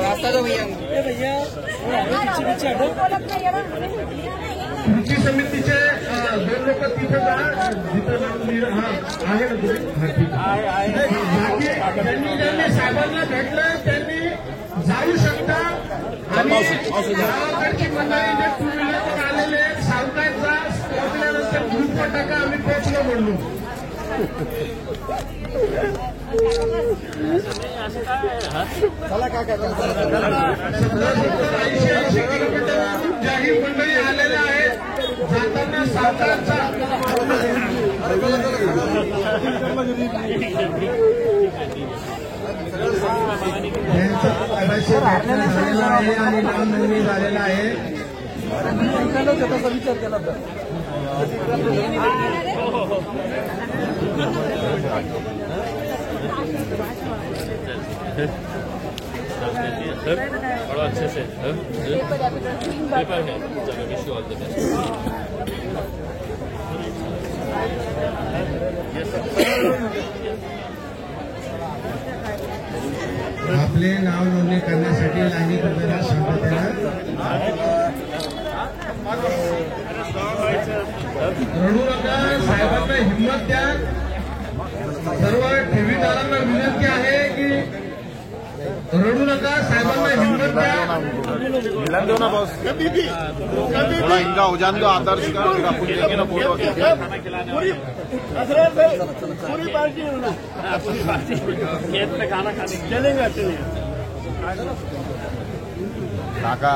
रास्ता दो भैया। कृषी समितीचे 2 लोक तिथे जा जिथं आहे ना त्यांनी साहेबांना भेटलं त्यांनी जाऊ शकता आणि गावाकडची मंडळी जे 2 व्हीलरवर आलेले सावकाशचा पोहोचल्यानंतर ग्रुपवर टाका आम्ही पोहोचलो म्हणलो। चला काय करता 70-80 किलोमीटर जाहीर मंडळी आलेल्या आहेत जाताना सावकाशचा झालेला आहे आणि नाव नोंदणी झालेला आहे। विचार केला बड़ा अच्छे से पेपर है। चलो wish you all the best. आपले नाव नोंदणी करण्यासाठी लाईनी करणाऱ्या संघटना रडू नका, साहेबांना हिंमत द्या। सर्व ठेवीदारांना विनंती आहे की रडू नका, साहेबांना हिंमत द्या। मिलन दो ना बॉस, थोड़ा इनका हो जाने दो आदर्श का, फिर आपको लेके ना फोटो पूरी पार्टी खेत में खाना खाने चलेगा काका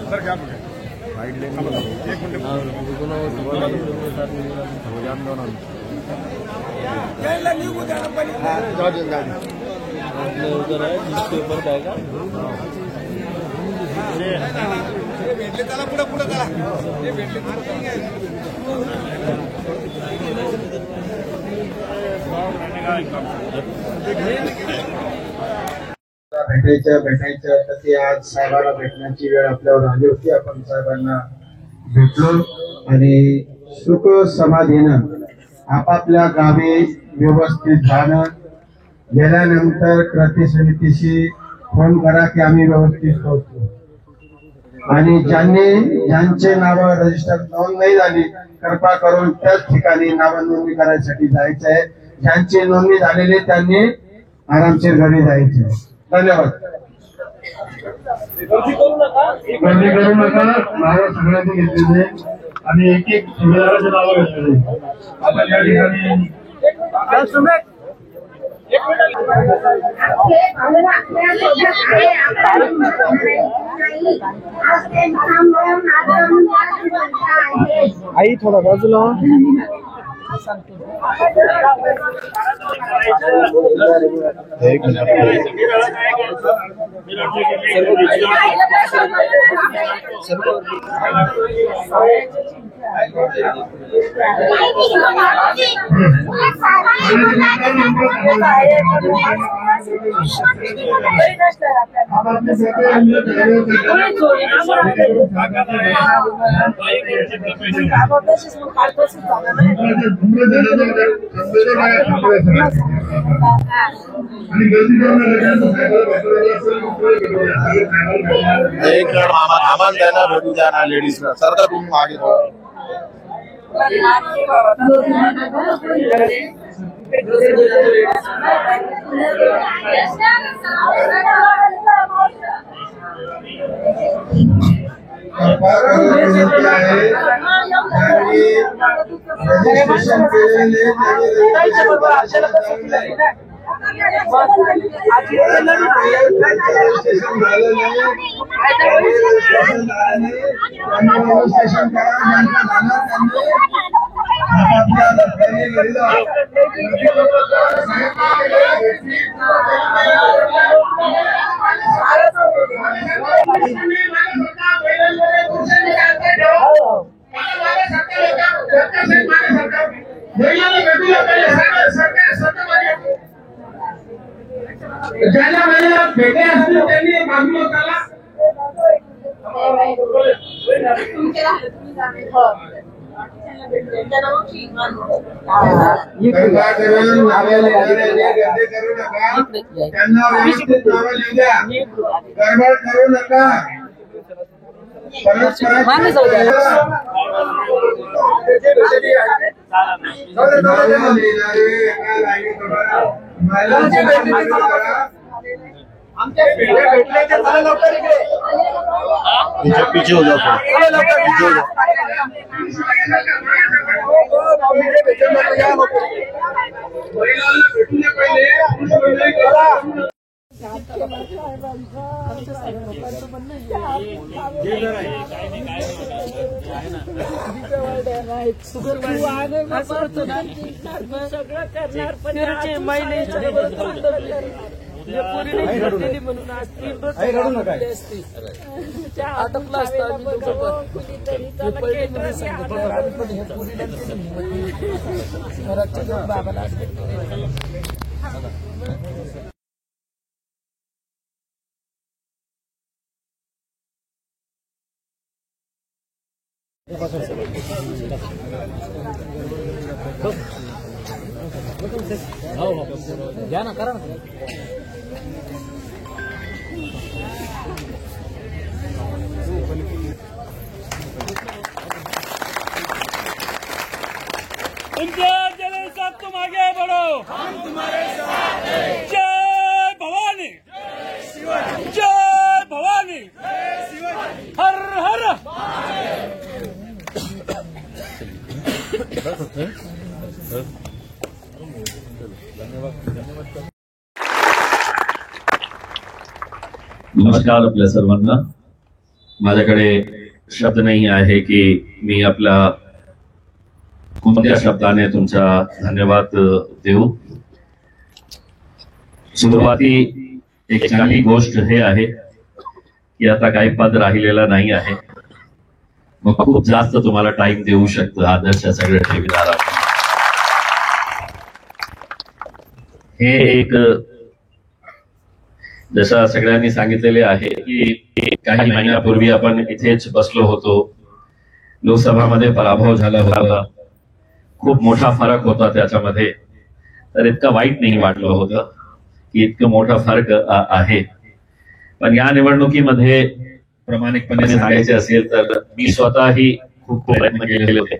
सर क्या बोले राइट लेने एक मिनट उधर है जिसके ऊपर जाएगा भेटले त्याला पुढे पुढे चला हे भेटले भेटायचं तर ती आज साहेबांना भेटण्याची वेळ आपल्यावर आली होती। आपण साहेबांना भेटलो आणि सुख समाधीनं आपापल्या गावी व्यवस्थित जाणं। गेल्यानंतर कृती समितीशी फोन करा की आम्ही व्यवस्थित पोहोचलो आणि ज्यांचे नाव रजिस्टर नोंद नाही झाली कृपा करून त्याच ठिकाणी नाव नोंदणी करायसाठी जायचं आहे। ज्यांची नोंदणी झालेली त्यांनी आरामशीर घरी जायचे। धन्यवाद। गर्दी करू नका, नाव सगळ्यांनी घेतलेले आणि एक ठेवीदाराचे नाव घेतलेले आपण या ठिकाणी आई थोडा बाजूला एक मिनट आमान देना रोटी जाना लेडीज का सर तक तुम आगे थोड़ा रजिस्ट्रेशन केलेले ज्यांना मला भेटे असतील त्यांनी बाजूला चला. गरबा करून नावाला येणाऱ्यांनी गर्दी करू नका. त्यांना व्यवस्थित नावं लिहू द्या. गडबड करू नका. पीछे हो जाओ. घ्या ना करा ना. जय साथ तुम आगे बढ़ो, हम तुम्हारे साथ हैं. जय भवानी, जय भवानी, हर हर. नमस्कार आपल्या सर्वांना. माझ्याकडे शब्द नाही आहे की मी आपला कोणत्या शब्दाने तुमचा धन्यवाद देऊ. सुरुवाती एक चांगली गोष्ट हे आहे की आता काही पद राहिलेला नाही आहे. मग खूप जास्त तुम्हाला टाइम देऊ शकतं आदर्श सगळ्या ठेवीदारांना. हे एक जसं सगळ्यांनी सांगितलेले आहे की काही महिन्यापूर्वी आपण इथेच बसलो होतो. लोकसभामध्ये पराभव झाला होता. खूप मोठा फरक होता त्याच्यामध्ये. तर इतकं वाईट नाही वाटलं होतं की इतकं मोठा फरक आहे. पण या निवडणुकीमध्ये प्रामाणिकपणे सांगायचे असेल तर मी स्वतःही खूप प्रयत्न केलेले होते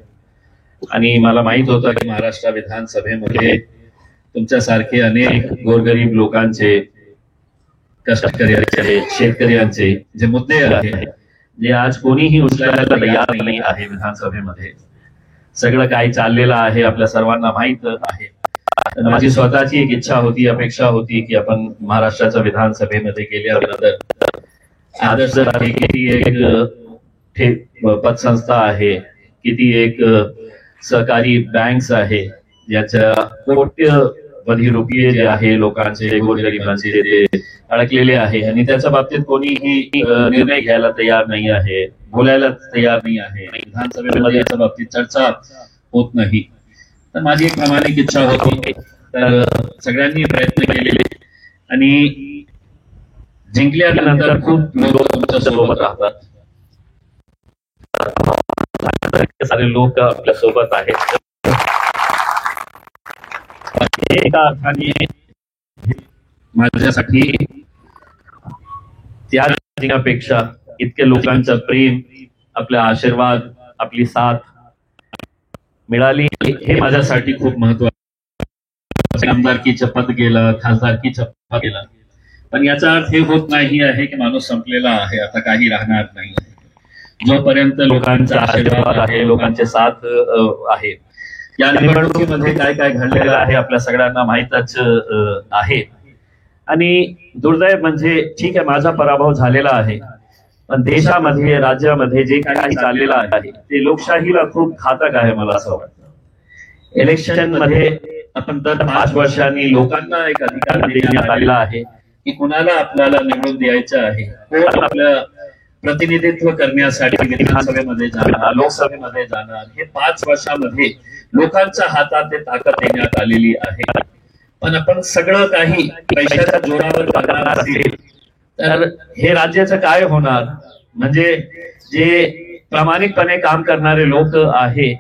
आणि मला माहित होतं की महाराष्ट्र विधानसभेमध्ये तुमच्यासारखे अनेक गोरगरीब लोकांचे, कष्टकऱ्यांचे, शेतकऱ्यांचे जे मुद्दे आहेत जे आज कोणीही उचलायला तयार नाही आहे विधानसभेमध्ये. सगळं काही चाललेलं आहे आपल्या सर्वांना माहित आहे. माझी स्वतःची एक इच्छा होती, अपेक्षा होती की आपण महाराष्ट्राच्या विधानसभेमध्ये गेल्यानंतर आदर्श आहे किती एक पतसंस्था आहे, किती एक सहकारी बँक्स आहे ज्याच्या कोट्यवधी रुपये जे आहे लोकांचे, गोरगरिबांचे ते अडकलेले आहे आणि त्याच्या बाबतीत कोणीही निर्णय घ्यायला तयार नाही आहे, बोलायला तयार नाही आहे. विधानसभेमध्ये याच्या बाबतीत चर्चा होत नाही. तर माझी एक प्रामाणिक इच्छा होती. तर सगळ्यांनी प्रयत्न केले आणि जिंकल्यानंतर खूप लोक तुमच्या सोबत राहतात. सारे लोक आपल्या सोबत आहेत. एका अर्थाने माझ्यासाठी त्या जिंकण्यापेक्षा इतके लोकांचं प्रेम, आपला आशीर्वाद, आपली साथ मिळाली हे माझ्यासाठी खूप महत्त्वाचं. आमदारकीचं पद गेलं, खासदारकीचं पद गेलं, पण याचा अर्थ हे होत नाही आहे की माणूस संपलेला आहे, आता काही राहणार नाही. जोपर्यंत लोकांचा आशीर्वाद आहे, लोकांचे साथ आहे. या निवडणुकीमध्ये काय काय घडलेलं आहे आपल्या सगळ्यांना माहीतच आहे. आणि दुर्दैव म्हणजे ठीक आहे माझा पराभव झालेला आहे, पण देशामध्ये, राज्यामध्ये जे काही चाललेलं आहे ते लोकशाहीला खूप घातक आहे. मला असं वाटतं इलेक्शन मध्ये आपण दर 5 वर्षांनी लोकांना एक अधिकार देण्यात आलेला आहे की कुणाला आपल्याला निवडून द्यायचं आहे, कोण आपलं प्रतिनिधित्व करण्यासाठी विधानसभेमध्ये जाणार, लोकसभेमध्ये जाणार. हे 5 वर्षामध्ये लोकांच्या हातात ते ताकद देण्यात आलेली आहे. पण आपण सगळं काही पैशाच्या जोरावर करणार असेल तर हे राज्याचं काय होणार? म्हणजे जे प्रामाणिकपणे काम करणारे लोक आहे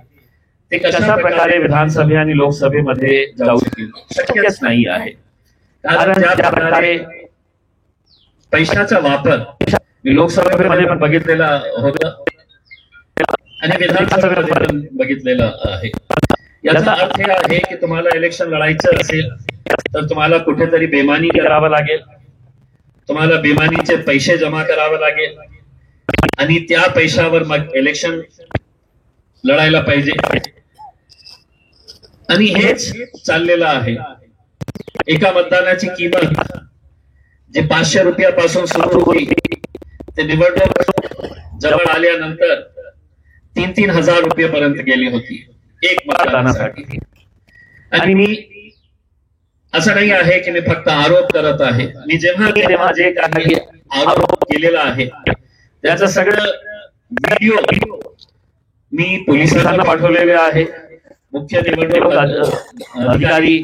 ते कशा प्रकारे विधानसभे आणि लोकसभेमध्ये जाऊ शकतील? शक्यच नाही आहे. कारण ज्या प्रकारे पैशाचा वापर लोकसभेमध्ये पण बघितलेला होता आणि विधानसभेमध्ये पण बघितलेला आहे. याचा अर्थ हे आहे की तुम्हाला इलेक्शन लढायचं असेल तर तुम्हाला कुठेतरी बेमानी करावं लागेल, तुम्हाला बेमानीचे पैसे जमा करावे लागेल आणि त्या पैशावर मग इलेक्शन लढायला पाहिजे. आणि हेच चाललेलं आहे. एका मतदानाची किंमत जे 500 रुपयापासून सुरू होती ते निवडणूक जवळ आल्यानंतर 3-3 हजार रुपयेपर्यंत गेली होती एक मतदानासाठी. आणि मी असं नाही आहे की मी फक्त आरोप करत आहे. मी जेव्हा जे काही आरोप केलेला आहे त्याचं सगळं व्हिडिओ मी पोलिसांना पाठवलेले आहे, मुख्य निवडणूक अधिकारी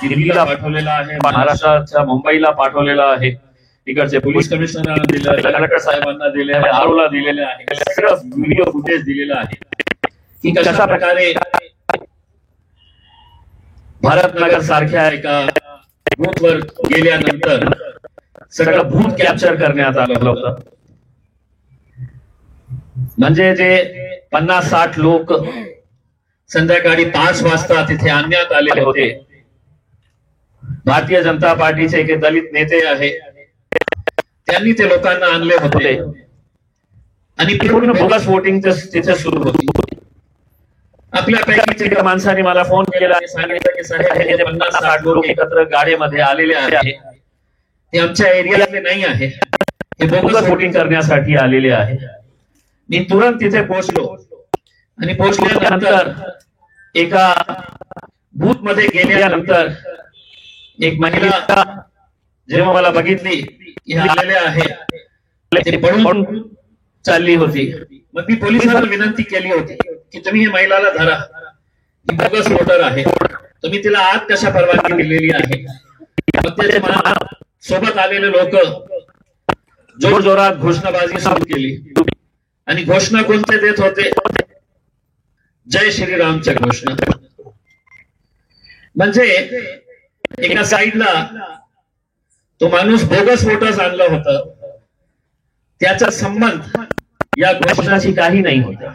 दिल्लीला पाठवलेला आहे, महाराष्ट्राच्या मुंबईला पाठवलेला आहे, इकडचे पोलीस कमिशनरांना दिले, कलेक्टर साहेबांना दिले, आरोला दिलेले आहे, सगळं व्हिडिओ फुटेज दिलेलं आहे की कशा प्रकारे भारतनगर सारख्या एका बूथवर गेल्यानंतर सगळं बूथ कॅप्चर करण्यात आलं होतं. म्हणजे जे 50-60 लोक संध्याकाळी 5 वाजता तिथे आणण्यात आलेले होते. भारतीय जनता पार्टीचे एक दलित नेते आहे, त्यांनी ते लोकांना आणले होते आणि पूर्ण बोगस वोटिंग तिथे सुरू होती. आपल्यापैकीच एका माणसाने मला फोन केला आणि सांगितलं की साहेब हे जे 50-60 लोक एकत्र गाडीमध्ये आलेले आहे ते आमच्या एरियातले नाही आहे, हे बोगस वोटिंग करण्यासाठी आलेले आहे. मी तुरंत तिथे पोहोचलो आणि पोहोचल्यानंतर एका बूथ मध्ये गेल्यानंतर एक महिला जेव्हा मला बघितली की आलेले आहे ते पळून चालली होती. मग मी पोलिसांना विनंती केली होती की तुम्ही ही महिलाला धरा, ही बोगस वोटर आहे, तुम्ही तिला आत कशा परवानगी दिलेली आहे? मग त्याच्या सोबत आलेले लोक जोरजोरात घोषणाबाजी सुरू केली आणि घोषणा कोणते देत होते? जय श्रीरामच्या घोषणा. म्हणजे एका साईडला तो माणूस बोगस वोटर्स आणला होता, त्याचा संबंध या घोषणाशी काही नाही होता.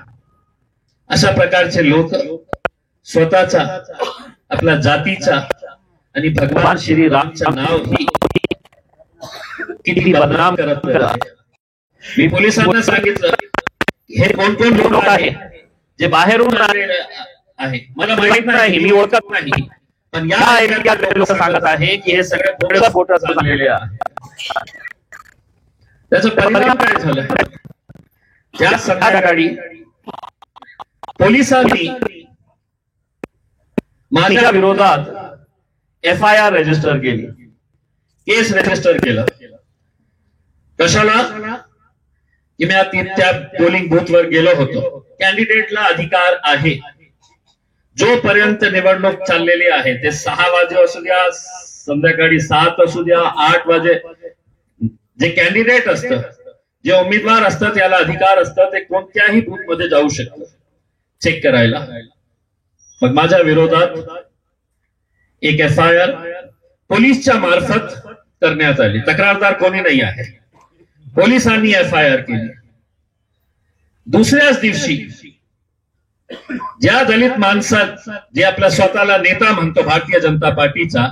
अशा प्रकारचे लोक स्वतःचा, आपल्या जातीचा आणि भगवान श्रीरामचं नाव ही किती बदनाम करत आहे. मी पोलिसांना सांगितलं हे कोण कोण लोक आहे जे बाहेरून आलेले आहे, मला माहित नाही, मी ओळखत नाही, पण या एरियातले लोक सांगत आहे की हे सगळे बोगस वोटर्स आलेले आहे. त्याचा परिणाम काय झाला? त्या संध्याकाळी पोलिसांनी माझ्या विरोधात FIR रजिस्टर केली, केस रजिस्टर केलं. कशाला? की मी त्या पोलिंग बूथ वर गेलो होतो. कॅन्डिडेटला अधिकार आहे, जोपर्यंत निवडणूक चाललेली आहे, ते 6 वाजे असू द्या, संध्याकाळी 7 असू द्या, 8 वाजे, जे कॅन्डिडेट असतं, जे उमेदवार असतात त्याला अधिकार असतात ते कोणत्याही बूथ मध्ये जाऊ शकतात चेक करायला. मग माझ्या विरोधात एक FIR पोलीसच्या मार्फत करण्यात आली. तक्रारदार कोणी नाही आहे, पोलिसांनी FIR केली. दुसऱ्याच दिवशी ज्या दलित माणसात जे आपला स्वतःला नेता म्हणतो भारतीय जनता पार्टीचा,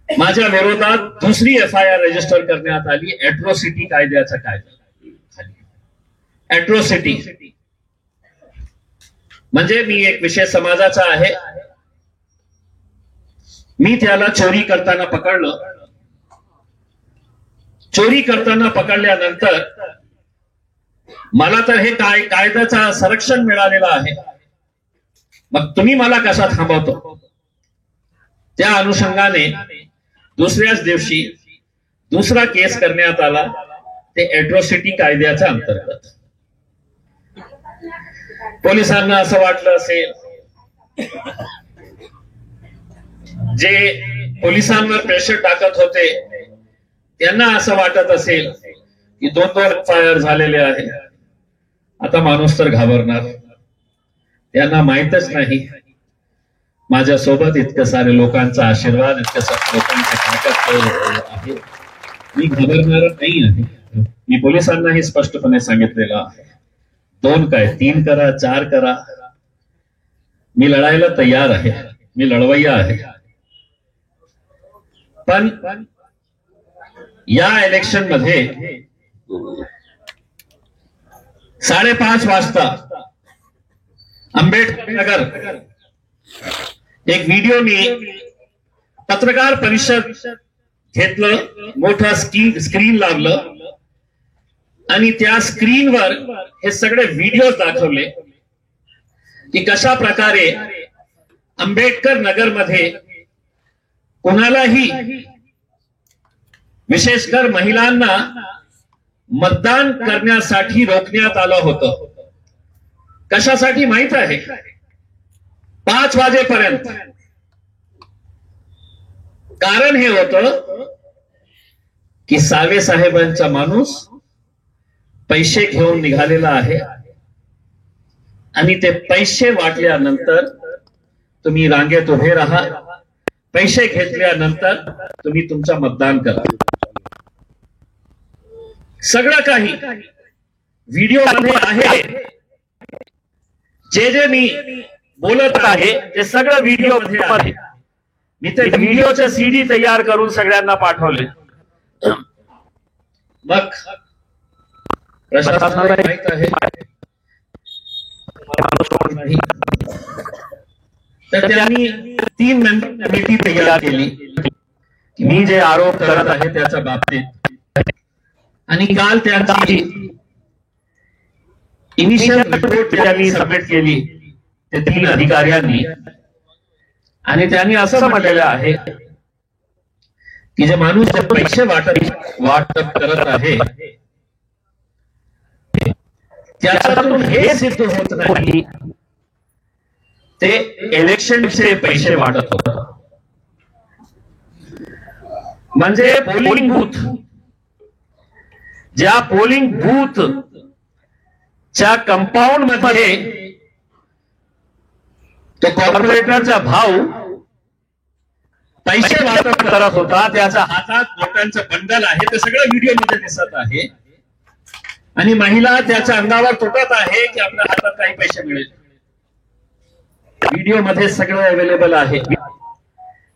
माझ्या विरोधात दुसरी FIR रजिस्टर करण्यात आली अॅट्रॉसिटी कायद्याचा कायदा. अॅट्रॉसिटी म्हणजे मी एक विषय समाजाचा आहे, मी त्याला चोरी करताना पकडलं. चोरी करताना पकडल्यानंतर मला तर हे कायद्याचा संरक्षण मिळालेलं आहे, मग तुम्ही मला कसा थांबवतो? त्या अनुषंगाने दुसऱ्याच दिवशी दुसरा केस करण्यात आला, ते अॅट्रॉसिटी कायद्याच्या अंतर्गत. पोलिसांना असं वाटलं असेल जे पोलिसांवर प्रेशर टाकत होते त्यांना असं वाटत असेल की 2 फायर झालेले आहे, आता माणूस तर घाबरणार. त्यांना माहितच नाही माझ्या सोबत इतकं सारे लोकांचा आशीर्वाद, इतकं सारे लोकांचा ताकद आहे. मी घाबरणार नाही आहे. मी पोलिसांनाही स्पष्टपणे सांगितलेलं आहे, 2 काय 3 करा, 4 करा, मी लढायला तयार आहे, मी लढवय्या आहे. पण या इलेक्शन मध्ये 5:30 वाजता आंबेडकर नगर एक व्हिडिओ मी पत्रकार परिषद घेतलं, मोठं स्क्रीन लावलं आणि त्या स्क्रीनवर हे सगळे व्हिडिओ दाखवले की कशा प्रकारे आंबेडकर नगर मध्ये कोणालाही, विशेषकर महिलांना मतदान करण्यासाठी रोखण्यात आलं होतं. कशासाठी माहित आहे? 5 वाजेपर्यंत. कारण हे होतं की सावे साहेबांचा माणूस पैसे घेऊन निघालेला आहे आणि ते पैसे वाटल्यानंतर तुम्ही रांगेत उभे राहा, पैसे घेतल्यानंतर तुम्ही तुमचं मतदान करा. सगळं काही व्हिडिओ मध्ये आहे. जे मी बोलत आहे ते सगळं व्हिडिओ मध्ये आहे. मी ते व्हिडिओचे CD तयार करून सगळ्यांना पाठवले. मग प्रशासनाला माहित आहे तर त्यांनी 3 मेंबर कमिटी तयार केली मी जे आरोप करत आहे त्याच्या बाबतीत. आणि काल त्यांची इनिशियल रिपोर्ट त्यांनी सबमिट केली ते 3 अधिकाऱ्यांनी. आणि त्यांनी असं म्हटलेलं आहे की जे माणूस जे पैसे वाटप करत आहे त्याच्यातून हे सिद्ध होत नाही ते इलेक्शनचे पैसे वाटत होत. म्हणजे पोलिंग बूथ, ज्या पोलिंग बूथ च्या कंपाऊंड मध्ये तो कॉर्पोरेटरचा भाऊ पैसे वाटप करत होता, त्याच्या हातात नोटांचं बंडल आहे, ते सगळं व्हिडिओ मध्ये दिसत आहे. आणि महिला त्याच्या अंगावर तुटत आहे की आपल्या हातात काही पैसे मिळेल. व्हिडिओ मध्ये सगळं अवेलेबल आहे.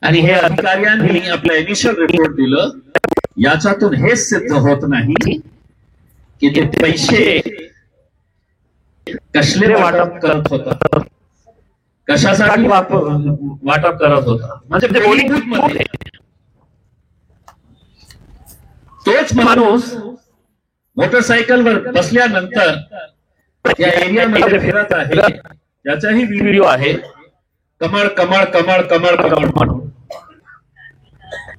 आणि हे अधिकाऱ्यांनी आपलं इनिशियल रिपोर्ट दिलं. याच्यातून हेच सिद्ध होत नाही की ते पैसे कसले वाटप करत होता, कशासाठी वाटप करत होता. म्हणजे ते पोलिंग बूथ मध्ये तोच माणूस मोटरसायकलवर बसल्यानंतर या एरियामध्ये फिरत आहे, त्याचाही व्हिडिओ आहे. कमळ कमळ कमळ कमळ कमळ म्हणून.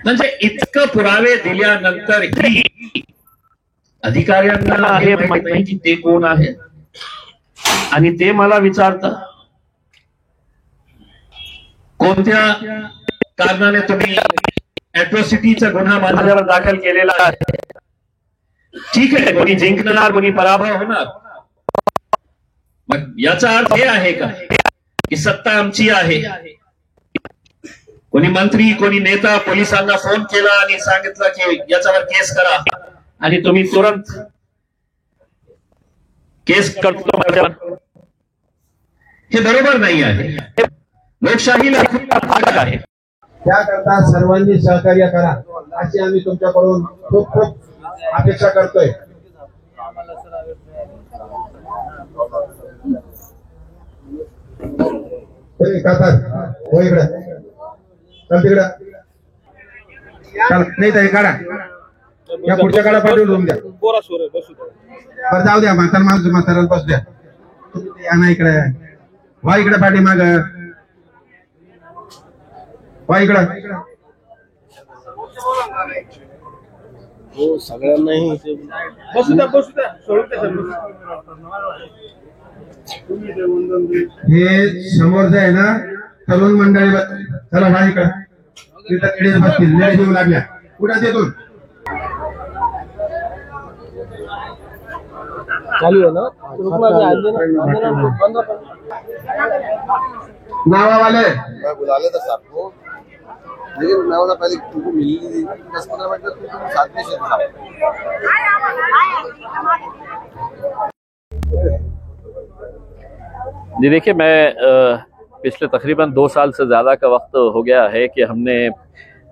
म्हणजे इतकं पुरावे दिल्यानंतर ही अधिकाऱ्यांना हे माहित नाही की ते कोण आहे. आणि ते मला विचारतात कोणत्या कारणाने तुम्ही अॅट्रॉसिटीचा गुन्हा माझ्यावर दाखल केलेला आहे. ठीक आहे, कोणी जिंकणार कोणी पराभव होणार. मग याचा अर्थ हे आहे का की सत्ता आमची आहे? कोणी मंत्री कोणी नेता पोलिसांना फोन केला आणि सांगितलं की याच्यावर केस करा आणि तुम्ही तुरंत केस करतो, हे बरोबर नाही आहे. लोकशाहीला खूप भाग आहे. त्याकरता सर्वांनी सहकार्य करा अशी आम्ही तुमच्याकडून खूप खूप अपेक्षा करतोय. हो इकडे चल, तिकडे नाही तरी काढा, या पुढच्या काढा पाठवून द्या. बरं जाऊ द्या, म्हातारा बस द्या. या ना इकडे, वा इकडे पाठी माग, वा इकडं. हो सगळ्यांनाही बसू द्या सोडून हे समोरचं आहे ना तरुण मंडळी, चला वा इकडं. तिथं लेडीज बसतील, लेडीज येऊ लागल्या. कुठं तिथून चालू है ना रुकना भी आंदोलन बंद नावावाले मैं बुला लेता साहब को, लेकिन मैं बोला पहले तुमको मिलनी थी 10-15 मिनट तक तुम साथ में शेर साहब. जी देखिए, मैं पिछले तकरीबन 2 साल से ज़्यादा का वक्त हो गया है कि हमने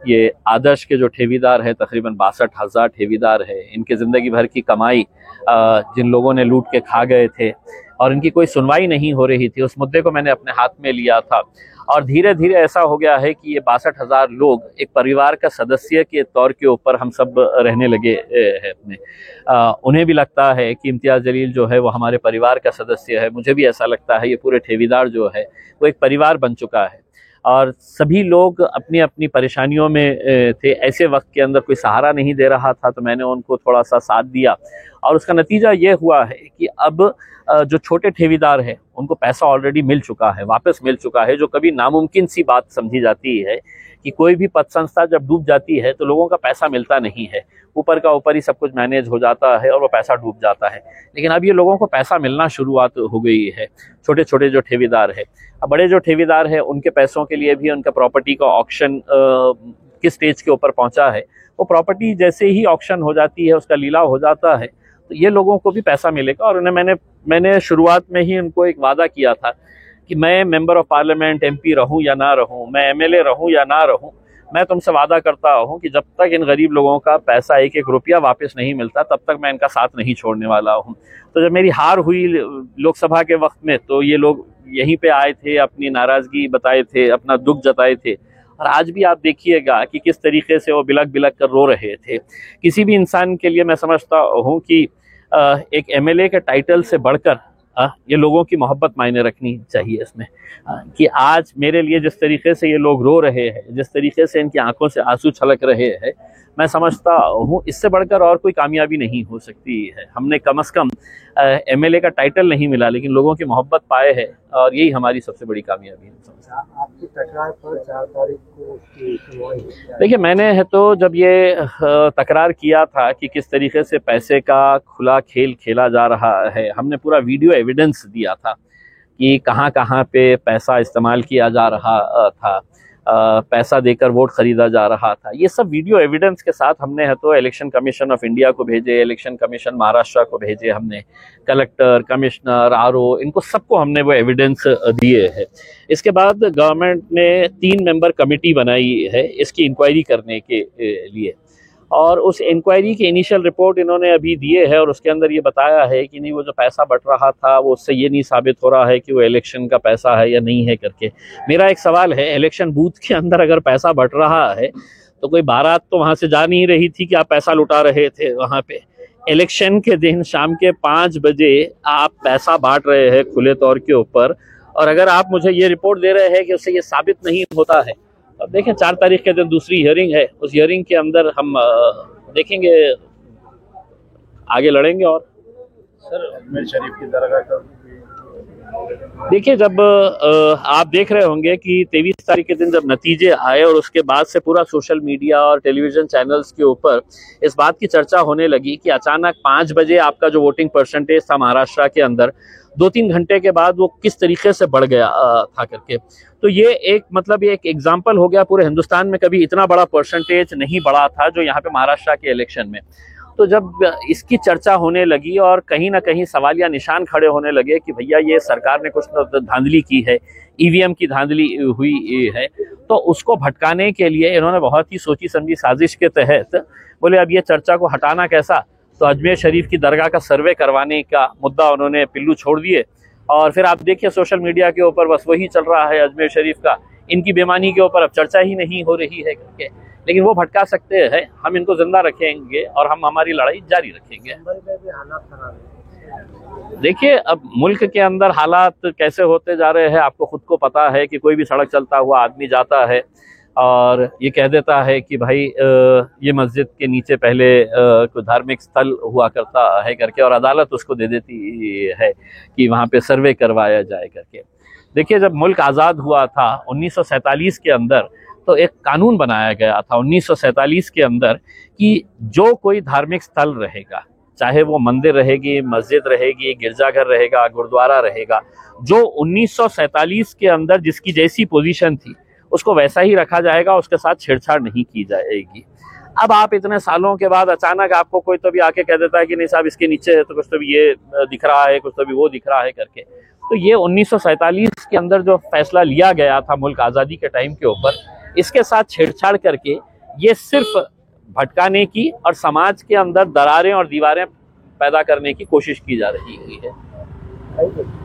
ये आदर्श के जो ठेवीदार है, तकरीबन 62,000 ठेवीदार है, इनके ज़िंदगी भर की कमाई जिन लोगों ने लूट के खा गए थे और इनकी कोई सुनवाई नहीं हो रही थी, उस मुद्दे को मैंने अपने हाथ में लिया था। और धीरे धीरे ऐसा हो गया है कि ये 62,000 लोग एक परिवार का सदस्य के तौर के ऊपर हम सब रहने लगे हैं अपने। उन्हें भी लगता है कि इम्तियाज़ जलील जो है वो हमारे परिवार का सदस्य है, मुझे भी ऐसा लगता है। ये पूरे ठेवीदार जो है वो एक परिवार बन चुका है और सभी लोग अपनी अपनी परेशानियों में थे। ऐसे वक्त के अंदर कोई सहारा नहीं दे रहा था, तो मैंने उनको थोड़ा सा साथ दिया और उसका नतीजा ये हुआ है कि अब जो छोटे ठेवीदार हैं उनको पैसा ऑलरेडी मिल चुका है, वापस मिल चुका है, जो कभी नामुमकिन सी बात समझी जाती है कि कोई भी पद संस्था जब डूब जाती है तो लोगों का पैसा मिलता नहीं है, ऊपर का ऊपर ही सब कुछ मैनेज हो जाता है और वो पैसा डूब जाता है। लेकिन अब ये लोगों को पैसा मिलना शुरुआत हो गई है, छोटे छोटे जो ठेवीदार है। अब बड़े जो ठेवीदार है उनके पैसों के लिए भी उनका प्रॉपर्टी का ऑक्शन किस स्टेज के ऊपर पहुंचा है, वो प्रॉपर्टी जैसे ही ऑक्शन हो जाती है, उसका लीलाव हो जाता है, तो ये लोगों को भी पैसा मिलेगा। और उन्हें मैंने शुरुआत में ही उनको एक वादा किया था कि मैं मेंबर ऑफ पार्लियामेंट MP रहूं या ना रहूं, मैं MLA रहूं या ना रहूं, मैं तुमसे वादा करता हूं कि जब तक इन गरीब लोगों का पैसा 1-1 रुपया वापस नहीं मिलता तब तक मैं इनका साथ नहीं छोड़ने वाला हूं। तो जब मेरी हार हुई लोकसभा के वक्त में, तो ये लोग यहीं पे आए थे, अपनी नाराजगी बताए थे, अपना दुख जताए थे। और आज भी आप देखिएगा कि किस तरीके से वो बिलक बिलक कर रो रहे थे। किसी भी इंसान के लिए मैं समझता हूँ कि एक MLA के टाइटल से बढ़कर ये लोगों की मोहब्बत मायने रखनी चाहिए इसमें। कि आज मेरे लिए जिस तरीके से ये लोग रो रहे हैं, जिस तरीके से इनकी आंखों से आंसू छलक रहे हैं, मैं समझता हूँ इससे बढ़कर और कोई कामयाबी नहीं हो सकती है। हमने कम से कम MLA का टाइटल नहीं मिला, लेकिन लोगों की मोहब्बत पाए है और यही हमारी सबसे बड़ी कामयाबी है। आपकी तकरार पर 4 तारीख को देखिए, मैंने है तो जब ये तकरार किया था कि किस तरीके से पैसे का खुला खेल खेला जा रहा है, हमने पूरा वीडियो एविडेंस दिया था कि कहाँ कहाँ पे पैसा इस्तेमाल किया जा रहा था, पैसा देकर वोट खरीदा जा रहा था। ये सब वीडियो एविडेंस के साथ हमने है तो इलेक्शन कमीशन ऑफ इंडिया को भेजे, इलेक्शन कमीशन महाराष्ट्र को भेजे, हमने कलेक्टर, कमिश्नर, RO, इनको सबको हमने वो एविडेंस दिए हैं। इसके बाद गवर्नमेंट ने 3 मेंबर कमेटी बनाई है इसकी इंक्वायरी करने के लिए, और उस इंक्वायरी की इनिशियल रिपोर्ट इन्होंने अभी दिए है और उसके अंदर ये बताया है कि नहीं, वो जो पैसा बट रहा था वो उससे ये नहीं साबित हो रहा है कि वो इलेक्शन का पैसा है या नहीं है करके। मेरा एक सवाल है, इलेक्शन बूथ के अंदर अगर पैसा बट रहा है तो कोई बारात तो वहाँ से जा नहीं रही थी कि आप पैसा लुटा रहे थे वहाँ पे। इलेक्शन के दिन शाम के 5 बजे आप पैसा बांट रहे हैं खुले तौर के ऊपर, और अगर आप मुझे ये रिपोर्ट दे रहे हैं कि उससे ये साबित नहीं होता है। अब देखें, 4 तारीख के दिन दूसरी हियरिंग है, उस हियरिंग के अंदर हम देखेंगे, आगे लड़ेंगे। और सर अजमेर शरीफ की दरगाह का देखिए, जब आप देख रहे होंगे कि 23 तारीख के दिन जब नतीजे आए और उसके बाद से पूरा सोशल मीडिया और टेलीविजन चैनल्स के ऊपर इस बात की चर्चा होने लगी कि अचानक 5 बजे आपका जो वोटिंग परसेंटेज था महाराष्ट्र के अंदर, 2-3 घंटे के बाद वो किस तरीके से बढ़ गया था करके। तो ये एक एग्जाम्पल हो गया, पूरे हिंदुस्तान में कभी इतना बड़ा परसेंटेज नहीं बढ़ा था जो यहाँ पे महाराष्ट्र के इलेक्शन में। तो जब इसकी चर्चा होने लगी और कहीं ना कहीं सवालिया निशान खड़े होने लगे कि भैया ये सरकार ने कुछ धांधली की है, EVM की धांधली हुई है, तो उसको भटकाने के लिए इन्होंने बहुत ही सोची समझी साजिश के तहत बोले अब ये चर्चा को हटाना कैसा, तो अजमेर शरीफ की दरगाह का सर्वे करवाने का मुद्दा उन्होंने पिल्लू छोड़ दिए। और फिर आप देखिए सोशल मीडिया के ऊपर बस वही चल रहा है, अजमेर शरीफ का, इनकी बेईमानी के ऊपर अब चर्चा ही नहीं हो रही है करके। लेकिन वो भटका सकते हैं, हम इनको जिंदा रखेंगे और हम हमारी लड़ाई जारी रखेंगे। देखिए, अब मुल्क के अंदर हालात कैसे होते जा रहे हैं आपको खुद को पता है कि कोई भी सड़क चलता हुआ आदमी जाता है और ये कह देता है कि भाई ये मस्जिद के नीचे पहले कोई धार्मिक स्थल हुआ करता है करके, और अदालत उसको दे देती है कि वहाँ पे सर्वे करवाया जाए करके। देखिए, जब मुल्क आज़ाद हुआ था 1947 के अंदर, तो एक कानून बनाया गया था 1947 के अंदर कि जो कोई धार्मिक स्थल रहेगा, चाहे वो मंदिर रहेगी, मस्जिद रहेगी, गिरजाघर रहेगा, गुरुद्वारा रहेगा, जो 1947 के अंदर जिसकी जैसी पोजीशन थी उसको वैसा ही रखा जाएगा, उसके साथ छेड़छाड़ नहीं की जाएगी। अब आप इतने सालों के बाद अचानक आपको कोई तो भी आके कह देता है कि नहीं साहब इसके नीचे है तो कुछ तो भी ये दिख रहा है, कुछ तो भी वो दिख रहा है करके, तो ये 1947 के अंदर जो फैसला लिया गया था मुल्क आज़ादी के टाइम के ऊपर, इसके साथ छेड़छाड़ करके ये सिर्फ भटकाने की और समाज के अंदर दरारें और दीवारें पैदा करने की कोशिश की जा रही है।